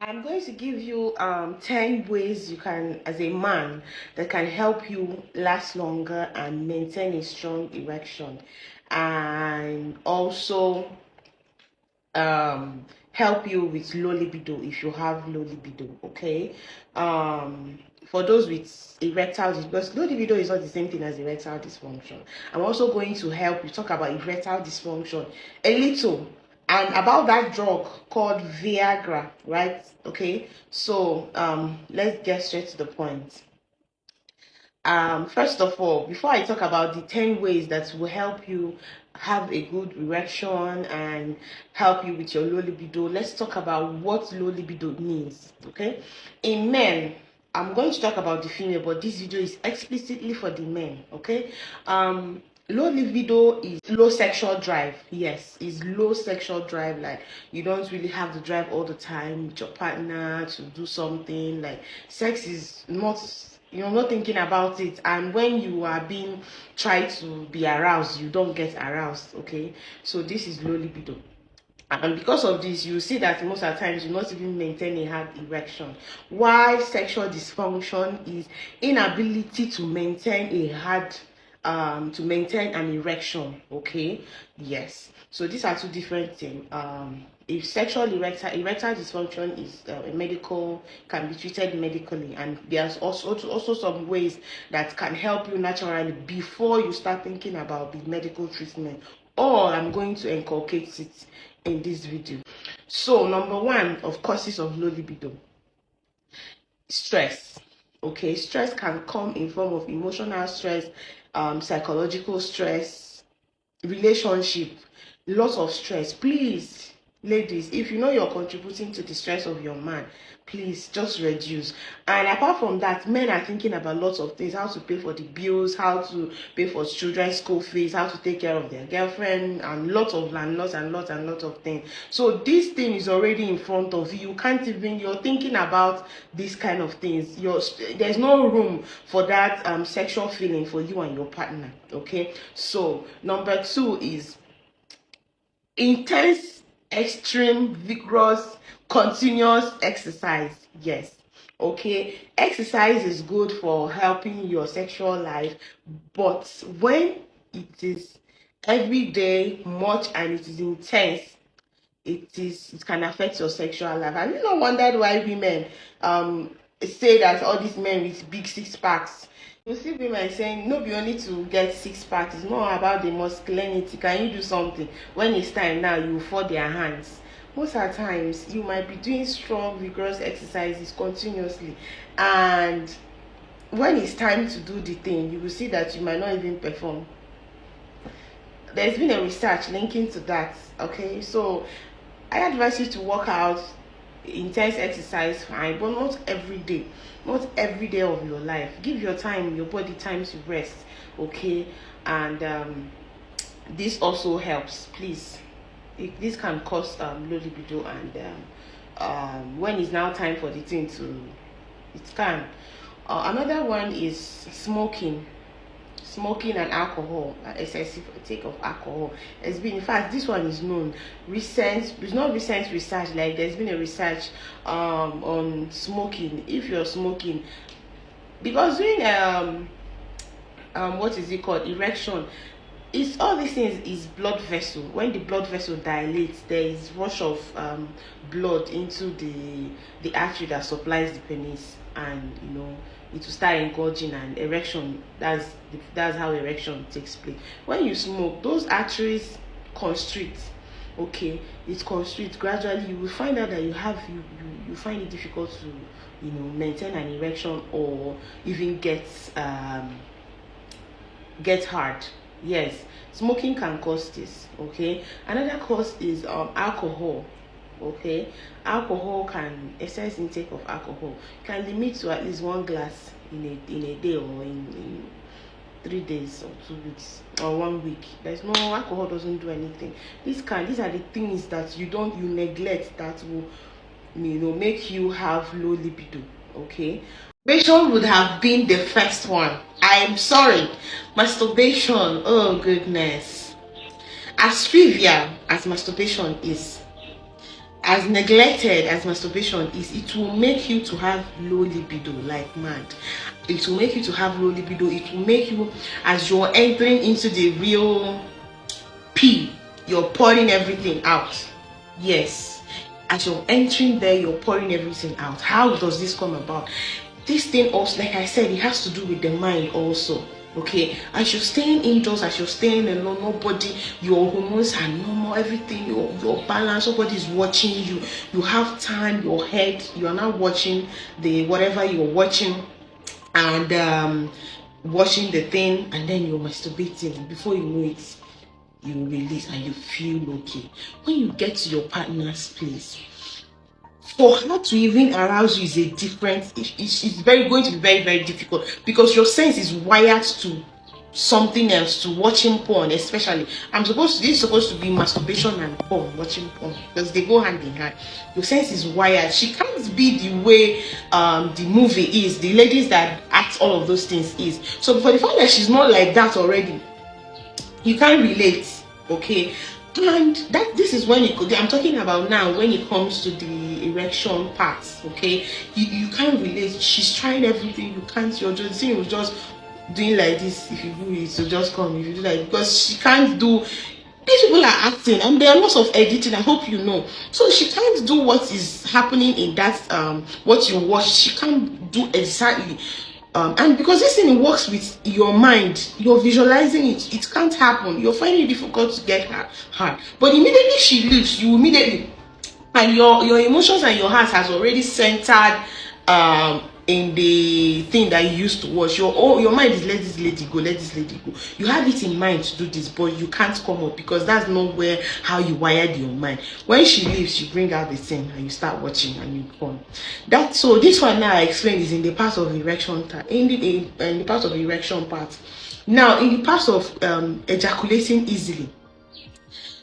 I'm going to give you 10 ways you can, as a man, that can help you last longer and maintain a strong erection, and also help you with low libido if you have low libido. Okay, for those with erectile because low libido is not the same thing as erectile dysfunction. I'm also going to help you talk about erectile dysfunction a little, and about that drug called Viagra, right? Okay, so let's get straight to the point. First of all, before I talk about the 10 ways that will help you have a good erection and help you with your low libido, let's talk about what low libido means. Okay, in men, I'm going to talk about the female, but this video is explicitly for the men. Okay, low libido is low sexual drive. Yes, is low sexual drive. Like, you don't really have the drive all the time with your partner to do something. Like, sex is not, you're not thinking about it, and when you are being tried to be aroused, you don't get aroused. Okay, so this is low libido, and because of this, you see that most of the times you not even maintain a hard erection. Why sexual dysfunction is inability to maintain a hard to maintain an erection. Okay, yes, so these are two different things. If sexual erectile dysfunction is a medical, can be treated medically, and there's also some ways that can help you naturally before you start thinking about the medical treatment, or I'm going to inculcate it in this video. So number one of causes of low libido: stress. Okay, stress can come in form of emotional stress, psychological stress, relationship, lots of stress. Please, ladies, if you know you're contributing to the stress of your man, please just reduce. And apart from that, men are thinking about lots of things: how to pay for the bills, how to pay for children's school fees, how to take care of their girlfriend, and lots of things. So this thing is already in front of you. You can't even, you're thinking about these kind of things. There's no room for that sexual feeling for you and your partner. Okay, so number two is intense, extreme, vigorous, continuous exercise. Yes, okay, exercise is good for helping your sexual life, but when it is every day much and it is intense, it can affect your sexual life. Have you not wondered why women say that all these men with big six packs? You see women saying no be only to get six packs, it's more about the masculinity. Can you do something? When it's time now, you fold their hands. Most of the times you might be doing strong, vigorous exercises continuously, and when it's time to do the thing, you will see that you might not even perform. There's been a research linking to that. Okay, so I advise you to work out, intense exercise, fine, but not every day. Not every day of your life. Give your body time to rest. Okay, and this also helps. Please, this can cause low libido, and when it's now time for the thing to, it can. Another one is smoking. Smoking and alcohol, excessive intake of alcohol. It's been, in fact, this one is known. It's not recent research, like there's been a research on smoking. If you're smoking, because during what is it called, erection, it's all these things is blood vessel. When the blood vessel dilates, there is rush of blood into the artery that supplies the penis, and it will start engorging, and erection, that's how erection takes place. When you smoke, those arteries constrict. Okay, it constricts gradually. You will find out that you find it difficult to maintain an erection, or even get hard. Yes, smoking can cause this. Okay, another cause is alcohol. Okay, excess intake of alcohol can limit to at least 1 glass in a day, or in 3 days or 2 weeks or 1 week. There's no, alcohol doesn't do anything. These are the things that you neglect, that will make you have low libido. Okay, masturbation would have been the first one. I'm sorry, masturbation, oh goodness, as trivial as masturbation is, as neglected as masturbation is, it will make you to have low libido like mad. It will make you to have low libido. It will make you, as you're entering into the real P, you're pouring everything out. Yes, as you're entering there, you're pouring everything out. How does this come about? This thing also, like I said, it has to do with the mind also. Okay, as you're staying indoors, as you're staying alone, nobody, your hormones are normal, everything, your balance, nobody's watching you. You have time, your head, you are not watching the whatever you're watching, and watching the thing, and then you're masturbating. Before you know it, you release and you feel okay. When you get to your partner's place, for her to even arouse you is a different, it's very going to be very, very difficult, because your sense is wired to something else, to watching porn. Especially, this is supposed to be masturbation and porn, watching porn, because they go hand in hand. Your sense is wired. She can't be the way the movie is, the ladies that act all of those things is. So for the fact that she's not like that already, you can't relate. Okay, and this is when I'm talking about now, when it comes to the erection parts. Okay, you can't relate. She's trying everything, you can't. You're just doing like this. If you do it, so just come. If you do that, because she can't do. These people are acting, and there are lots of editing. I hope you know. So she can't do what is happening in that what you watch. She can't do exactly. And because this thing works with your mind, you're visualizing it. It can't happen. You're finding it difficult to get her. But immediately she leaves, you immediately, and your emotions and your heart has already centered in the thing that you used to watch. Your mind is, let this lady go, let this lady go. You have it in mind to do this, but you can't come up, because that's not where how you wired your mind. When she leaves, you bring out the thing and you start watching and you go on. So this one now I explained is in the part of erection, in the part of erection part. Now in the part of ejaculating easily,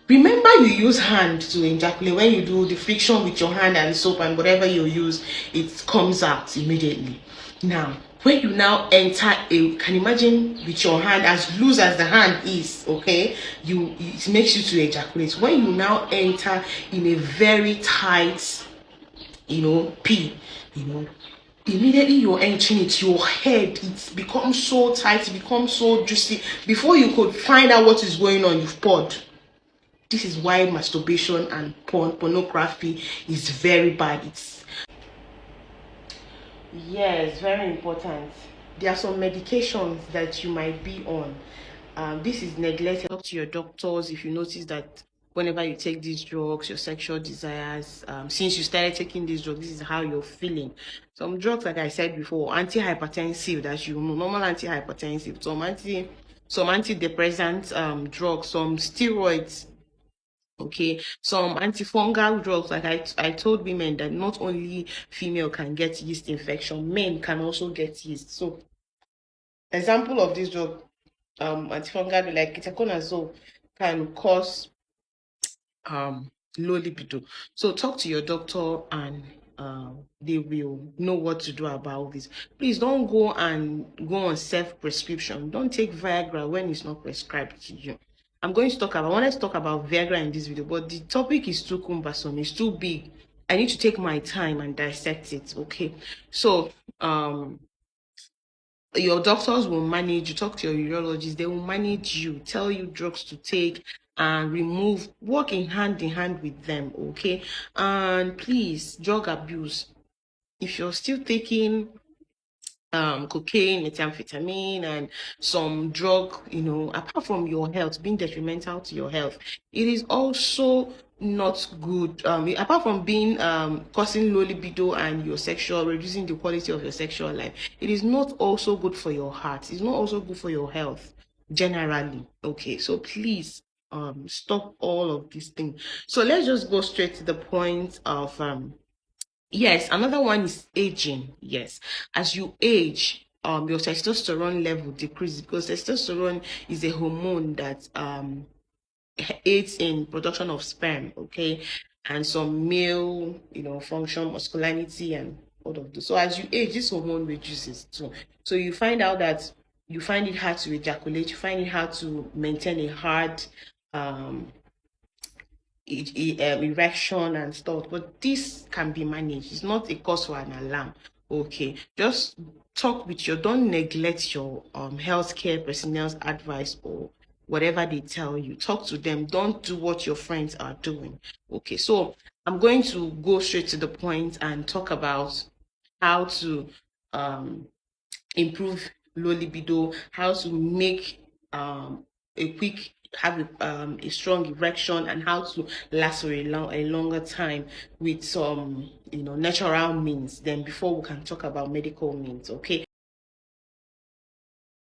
remember, you use hand to ejaculate. When you do the friction with your hand and soap and whatever you use, it comes out immediately. Now, when you now enter can imagine with your hand, as loose as the hand is, okay, it makes you to ejaculate. When you now enter in a very tight, pee, immediately you're entering it, your head, it becomes so tight, it becomes so juicy. Before you could find out what is going on, you've poured. This is why masturbation and pornography is very bad. Yes, very important. There are some medications that you might be on. This is neglected. Talk to your doctors if you notice that whenever you take these drugs, your sexual desires, since you started taking these drugs, this is how you're feeling. Some drugs, like I said before, antihypertensive, that you know, normal antihypertensive, some antidepressant drugs, some steroids. Okay, some antifungal drugs, like I told women that not only female can get yeast infection, men can also get yeast. So example of this drug, antifungal like ketoconazole, can cause low libido. So talk to your doctor, and they will know what to do about this. Please don't go on self-prescription. Don't take Viagra when it's not prescribed to you. I wanted to talk about Viagra in this video, but the topic is too cumbersome, it's too big. I need to take my time and dissect it. Okay, so your doctors will manage you. Talk to your urologist, they will manage you, tell you drugs to take, and working hand in hand with them. Okay, and please, drug abuse, if you're still taking cocaine, methamphetamine, and some drug, apart from your health being detrimental to your health, it is also not good. Apart from being causing low libido and reducing the quality of your sexual life, it is not also good for your heart. It's not also good for your health generally. Okay, so please stop all of these things. So let's just go straight to the point of yes, another one is aging. Yes, as you age, your testosterone level decreases, because testosterone is a hormone that aids in production of sperm. Okay, and some male, function, masculinity, and all of this. So as you age, this hormone reduces too. So you find out that you find it hard to ejaculate. You find it hard to maintain a hard um erection and stuff, but this can be managed. It's not a cause for an alarm. Okay, just talk with your, don't neglect your healthcare personnel's advice or whatever they tell you. Talk to them. Don't do what your friends are doing. Okay, so I'm going to go straight to the point and talk about how to um improve low libido, how to make a quick have a strong erection, and how to last for a longer time with some natural means. Then before we can talk about medical means. Okay,